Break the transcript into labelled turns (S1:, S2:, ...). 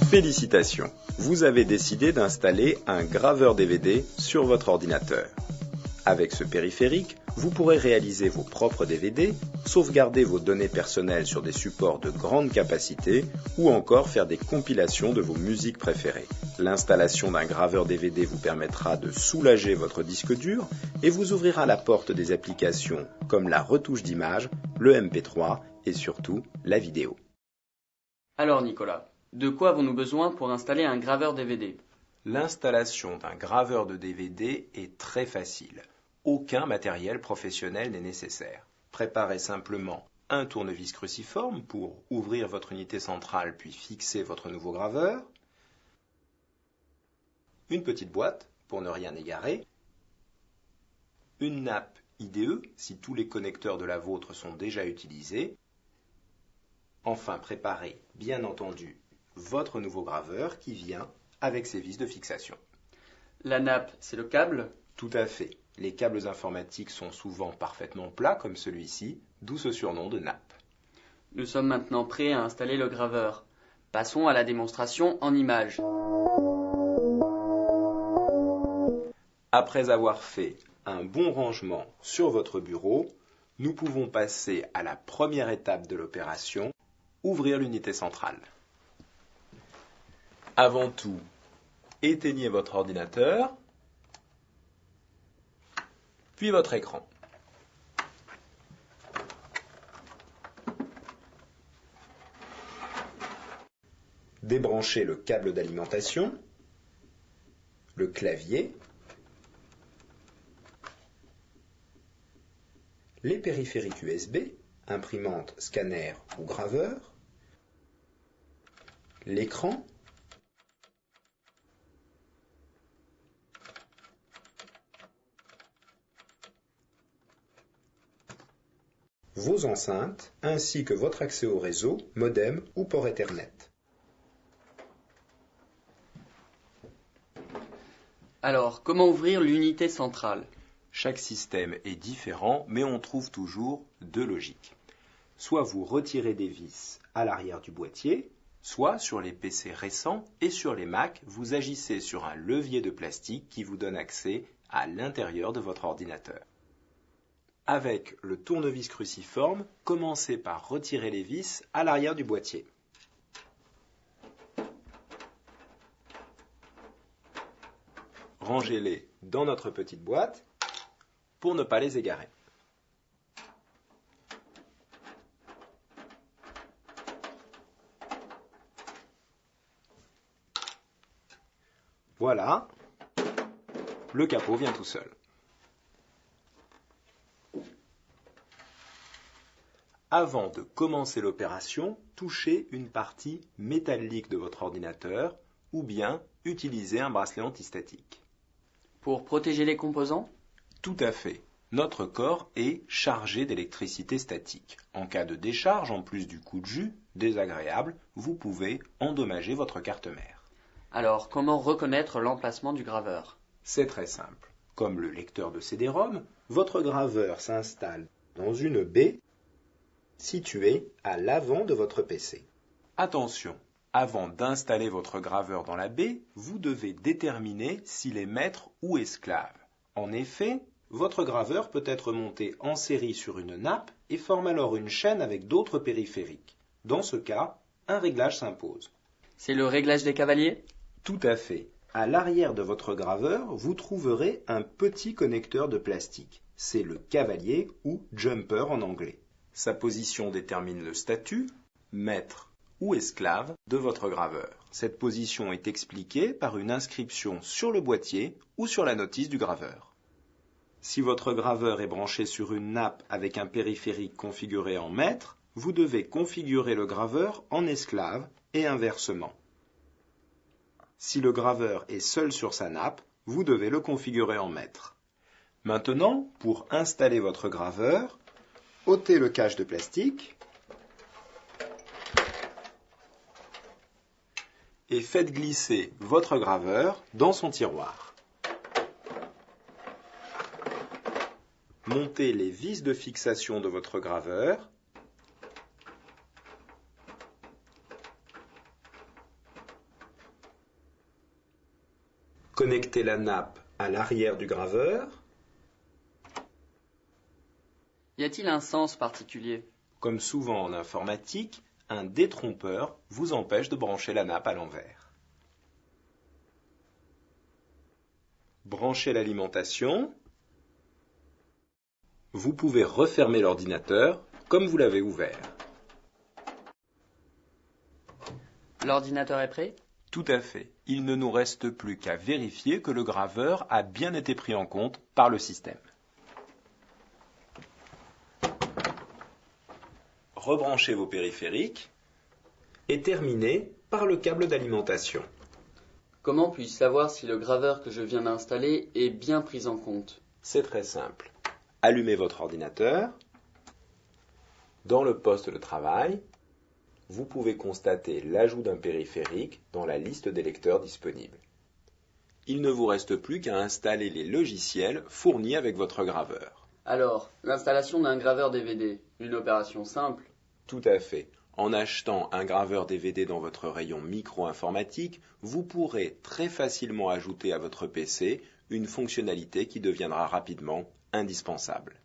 S1: Félicitations, vous avez décidé d'installer un graveur DVD sur votre ordinateur. Avec ce périphérique, vous pourrez réaliser vos propres DVD, sauvegarder vos données personnelles sur des supports de grande capacité ou encore faire des compilations de vos musiques préférées. L'installation d'un graveur DVD vous permettra de soulager votre disque dur et vous ouvrira la porte des applications comme la retouche d'image, le MP3 et surtout la vidéo.
S2: Alors Nicolas, de quoi avons-nous besoin pour installer un graveur DVD ?
S1: L'installation d'un graveur de DVD est très facile. Aucun matériel professionnel n'est nécessaire. Préparez simplement un tournevis cruciforme pour ouvrir votre unité centrale puis fixer votre nouveau graveur, une petite boîte pour ne rien égarer, une nappe IDE si tous les connecteurs de la vôtre sont déjà utilisés. Enfin, préparez bien entendu votre nouveau graveur qui vient avec ses vis de fixation.
S2: La nappe, c'est le câble ?
S1: Tout à fait. Les câbles informatiques sont souvent parfaitement plats comme celui-ci, d'où ce surnom de nappe.
S2: Nous sommes maintenant prêts à installer le graveur. Passons à la démonstration en images.
S1: Après avoir fait un bon rangement sur votre bureau, nous pouvons passer à la première étape de l'opération, ouvrir l'unité centrale. Avant tout, éteignez votre ordinateur, puis votre écran. Débranchez le câble d'alimentation, le clavier, les périphériques USB, imprimante, scanner ou graveur, l'écran, vos enceintes, ainsi que votre accès au réseau, modem ou port Ethernet.
S2: Alors, comment ouvrir l'unité centrale ?
S1: Chaque système est différent, mais on trouve toujours deux logiques. Soit vous retirez des vis à l'arrière du boîtier, soit sur les PC récents et sur les Mac, vous agissez sur un levier de plastique qui vous donne accès à l'intérieur de votre ordinateur. Avec le tournevis cruciforme, commencez par retirer les vis à l'arrière du boîtier. Rangez-les dans notre petite boîte pour ne pas les égarer. Voilà, le capot vient tout seul. Avant de commencer l'opération, touchez une partie métallique de votre ordinateur ou bien utilisez un bracelet antistatique.
S2: Pour protéger les composants ?
S1: Tout à fait. Notre corps est chargé d'électricité statique. En cas de décharge, en plus du coup de jus, désagréable, vous pouvez endommager votre carte mère.
S2: Alors, comment reconnaître l'emplacement du graveur ?
S1: C'est très simple. Comme le lecteur de CD-ROM, votre graveur s'installe dans une baie située à l'avant de votre PC. Attention, avant d'installer votre graveur dans la baie, vous devez déterminer s'il est maître ou esclave. En effet, votre graveur peut être monté en série sur une nappe et forme alors une chaîne avec d'autres périphériques. Dans ce cas, un réglage s'impose.
S2: C'est le réglage des cavaliers ?
S1: Tout à fait. À l'arrière de votre graveur, vous trouverez un petit connecteur de plastique. C'est le cavalier ou jumper en anglais. Sa position détermine le statut, maître ou esclave, de votre graveur. Cette position est expliquée par une inscription sur le boîtier ou sur la notice du graveur. Si votre graveur est branché sur une nappe avec un périphérique configuré en maître, vous devez configurer le graveur en esclave et inversement. Si le graveur est seul sur sa nappe, vous devez le configurer en maître. Maintenant, pour installer votre graveur, ôtez le cache de plastique et faites glisser votre graveur dans son tiroir. Montez les vis de fixation de votre graveur. Connectez la nappe à l'arrière du graveur.
S2: Y a-t-il un sens particulier?
S1: Comme souvent en informatique, un détrompeur vous empêche de brancher la nappe à l'envers. Branchez l'alimentation. Vous pouvez refermer l'ordinateur comme vous l'avez ouvert.
S2: L'ordinateur est prêt?
S1: Tout à fait. Il ne nous reste plus qu'à vérifier que le graveur a bien été pris en compte par le système. Rebranchez vos périphériques et terminez par le câble d'alimentation.
S2: Comment puis-je savoir si le graveur que je viens d'installer est bien pris en compte?
S1: C'est très simple. Allumez votre ordinateur. Dans le poste de travail, vous pouvez constater l'ajout d'un périphérique dans la liste des lecteurs disponibles. Il ne vous reste plus qu'à installer les logiciels fournis avec votre graveur.
S2: Alors, l'installation d'un graveur DVD, une opération simple?
S1: Tout à fait. En achetant un graveur DVD dans votre rayon micro-informatique, vous pourrez très facilement ajouter à votre PC une fonctionnalité qui deviendra rapidement indispensable.